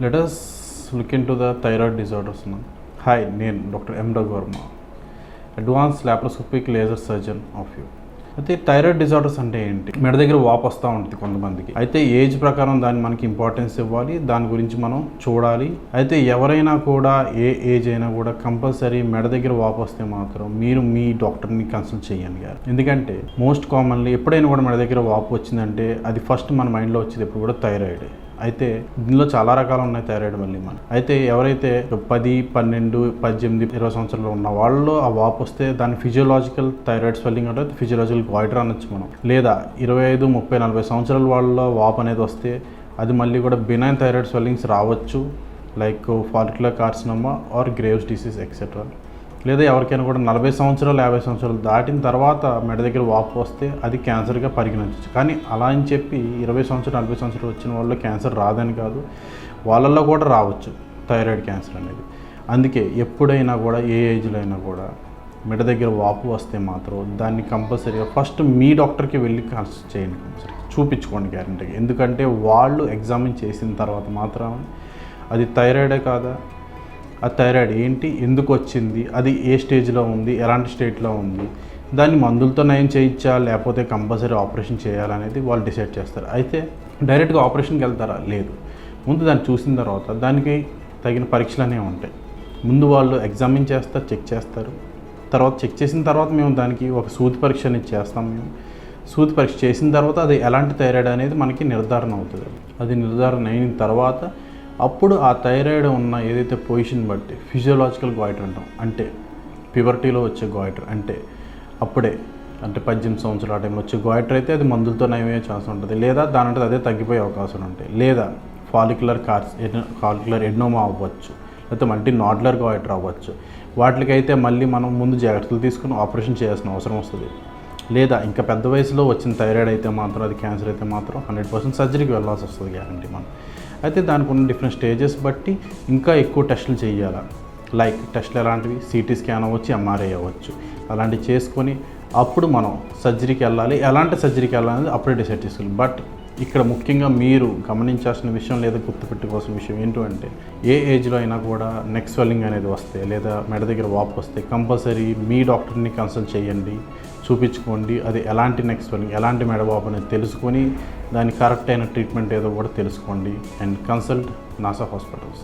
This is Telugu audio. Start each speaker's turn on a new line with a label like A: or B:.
A: Let us look into the thyroid disorders now. Hi, నేను doctor M Raghu Varma, advance laparoscopic laser surgeon of you. అయితే థైరాయిడ్ డిజార్డర్స్ అంటే ఏంటి? మెడ దగ్గర వాపు వస్తూ ఉంటుంది కొంతమందికి. అయితే ఏజ్ ప్రకారం దాన్ని మనకి ఇంపార్టెన్స్ ఇవ్వాలి, దాని గురించి మనం చూడాలి. అయితే ఎవరైనా కూడా ఏ ఏజ్ అయినా కూడా కంపల్సరీ మెడ దగ్గర వాపు వస్తే మాత్రం మీరు మీ డాక్టర్ని కన్సల్ట్ చేయండి గారు. ఎందుకంటే మోస్ట్ కామన్లీ ఎప్పుడైనా కూడా మెడ దగ్గర వాపు వచ్చిందంటే అది ఫస్ట్ మన మైండ్లో వచ్చేది ఎప్పుడు కూడా థైరాయిడ్. అయితే దీనిలో చాలా రకాలు ఉన్నాయి థైరాయిడ్ మళ్ళీ మనం. అయితే ఎవరైతే 10, 12, 18, 20 సంవత్సరాలు ఉన్న వాళ్ళు ఆ వాపు వస్తే దాన్ని ఫిజియోలాజికల్ థైరాయిడ్ స్వెల్లింగ్ అంటే ఫిజియోలాజికల్ గాయిటర్ అనొచ్చు మనం. లేదా 25, 30, 40 సంవత్సరాల వాళ్ళ వాపు అనేది వస్తే అది మళ్ళీ కూడా బినైన్ థైరాయిడ్ స్వెల్లింగ్స్ రావచ్చు, like follicular carcinoma or Graves disease etcetera. లేదా ఎవరికైనా కూడా 40 సంవత్సరాలు 50 సంవత్సరాలు దాటిన తర్వాత మెడ దగ్గర వాపు వస్తే అది క్యాన్సర్గా పరిగణించవచ్చు. కానీ అలా అని చెప్పి 20 సంవత్సరాలు 40 సంవత్సరాలు వచ్చిన వాళ్ళు క్యాన్సర్ రాదని కాదు, వాళ్ళల్లో కూడా రావచ్చు థైరాయిడ్ క్యాన్సర్ అనేది. అందుకే ఎప్పుడైనా కూడా ఏ ఏజ్లో అయినా కూడా మెడ దగ్గర వాపు వస్తే మాత్రం దాన్ని కంపల్సరీగా ఫస్ట్ మీ డాక్టర్కి వెళ్ళి కన్సల్ట్ చేయండి, కంపల్సరీ చూపించుకోండి గ్యారంటీగా. ఎందుకంటే వాళ్ళు ఎగ్జామిన్ చేసిన తర్వాత మాత్రం అది థైరాయిడే కాదా, ఆ థైరాయిడ్ ఏంటి, ఎందుకు వచ్చింది, అది ఏ స్టేజ్లో ఉంది, ఎలాంటి స్టేట్లో ఉంది, దాన్ని మందులతో నయం చేయించా లేకపోతే కంపల్సరీ ఆపరేషన్ చేయాలనేది వాళ్ళు డిసైడ్ చేస్తారు. అయితే డైరెక్ట్గా ఆపరేషన్కి వెళ్తారా? లేదు. ముందు దాన్ని చూసిన తర్వాత దానికి తగిన పరీక్షలు అనేవి ఉంటాయి. ముందు వాళ్ళు ఎగ్జామిన్ చేస్తారు, చెక్ చేస్తారు. తర్వాత చెక్ చేసిన తర్వాత మేము దానికి ఒక సూది పరీక్ష అనేది చేస్తాం. మేము సూది పరీక్ష చేసిన తర్వాత అది ఎలాంటి థైరాయిడ్ అనేది మనకి నిర్ధారణ అవుతుంది. అది నిర్ధారణ అయిన తర్వాత అప్పుడు ఆ థైరాయిడ్ ఉన్న ఏదైతే పొజిషన్ బట్టి ఫిజియోలాజికల్ గాయిటర్ అంటాం, అంటే ప్యూబర్టీలో వచ్చే గాయిటర్, అంటే అప్పుడే అంటే 18 సంవత్సరాల ఆ టైంలో వచ్చే గాయిటర్ అయితే అది మందులతో నయమయ్యే ఛాన్స్ ఉంటుంది, లేదా దానంటే అదే తగ్గిపోయే అవకాశాలు ఉంటాయి. లేదా ఫాలిక్యులర్ ఎడ్నోమా అవ్వచ్చు, లేకపోతే మల్టీ నాడ్యులర్ గాయిటర్ అవ్వచ్చు. వాటికైతే మళ్ళీ మనం ముందు జాగ్రత్తలు తీసుకుని ఆపరేషన్ చేయాల్సిన అవసరం వస్తుంది. లేదా ఇంకా పెద్ద వయసులో వచ్చిన థైరాయిడ్ అయితే మాత్రం, అది క్యాన్సర్ అయితే మాత్రం 100% సర్జరీకి వెళ్ళాల్సి వస్తుంది గ్యారంటీ మనం. అయితే దానికి ఉన్న డిఫరెంట్ స్టేజెస్ బట్టి ఇంకా ఎక్కువ టెస్టులు చేయాలి. లైక్ టెస్టులు ఎలాంటివి, సిటీ స్కాన్ అవ్వచ్చు, ఎంఆర్ఐ అవ్వచ్చు. అలాంటివి చేసుకొని అప్పుడు మనం సర్జరీకి వెళ్ళాలి. ఎలాంటి సర్జరీకి వెళ్ళాలనేది అప్పుడే డిసైడ్ చేసుకోవాలి. బట్ ఇక్కడ ముఖ్యంగా మీరు గమనించాల్సిన విషయం లేదా గుర్తుపెట్టుకోవాల్సిన విషయం ఏంటంటే, ఏ ఏజ్లో అయినా కూడా నెక్ స్వెల్లింగ్ అనేది వస్తే లేదా మెడ దగ్గర వాపు వస్తే కంపల్సరీ మీ డాక్టర్ని కన్సల్ట్ చేయండి, చూపించుకోండి. అది ఎలాంటి నెక్ స్వెల్లింగ్, ఎలాంటి మెడ వాపు అనేది తెలుసుకొని దానికి కరెక్ట్ అయిన ట్రీట్మెంట్ ఏదో కూడా తెలుసుకోండి. And consult NASA hospitals.